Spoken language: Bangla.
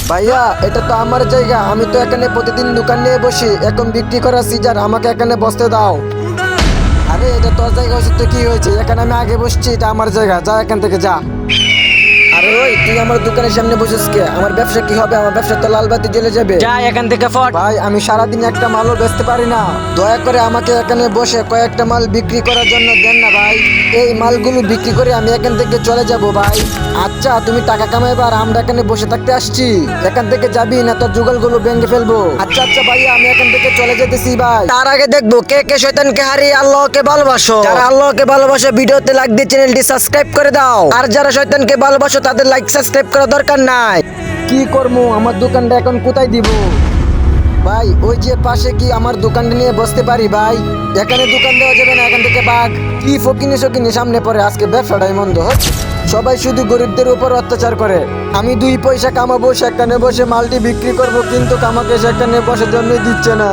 ভাইয়া এটা তো আমার জায়গা, আমি তো এখানে প্রতিদিন দোকান নিয়ে বসি, এখন বিক্রি করা সিজার, আমাকে এখানে বসতে দাও। আরে এটা তোর জায়গা হচ্ছে তো কি হয়েছে, এখানে আমি আগে বসছি, এটা আমার জায়গা, যা এখান থেকে যা। আরে ওই তুই আমার দোকানের সামনে বসেছিস কে? আমার ব্যবসা কি হবে? আমার ব্যবসা তো লাল বাতি জ্বলে যাবে। যা এখান থেকে ফট। ভাই আমি সারাদিন একটা মালও বেচতে পারি না, দয়া করে আমাকে এখানে বসে কয়েকটা মাল বিক্রি করার জন্য দেন না ভাই। এই মালগুলো বিক্রি করে আমি এখান থেকে চলে যাব ভাই। আচ্ছা তুমি টাকা কামাইবার, আমরা এখানে বসে থাকতে আসছি, এখান থেকে যাবি না তোর যুগলগুলো ভেঙে ফেলবো। আচ্ছা আচ্ছা ভাইয়া আমি এখান থেকে চলে যেতেছি ভাই। তার আগে দেখবো কে কে শয়তানকে হারিয়ে আল্লাহকে ভালোবাসো। যারা আল্লাহকে ভালোবাসো ভিডিওতে লাইক দিয়ে চ্যানেলটি সাবস্ক্রাইব করে দাও, আর যারা শয়তানকে ভালোবাসো তাদের লাইক সাবস্ক্রাইব করা দরকার নাই। কি করবো, আমার দোকানটা এখন কোথায় দিব? ভাই ওই যে পাশে কি আমার দোকানটা নিয়ে বসতে পারি ভাই? এখানে দোকান দেওয়া যাবে না, এখান থেকে বাঘ কি ফকিনি সকিনি সামনে পড়ে, আজকে ব্যবসাটাই মন্দ। সবাই শুধু গরিবদের উপর অত্যাচার করে, আমি 2 পয়সা কামাবো সেখানে বসে মালটি বিক্রি করব, কিন্তু আমাকে সেখানে বসার জন্য দিচ্ছে না।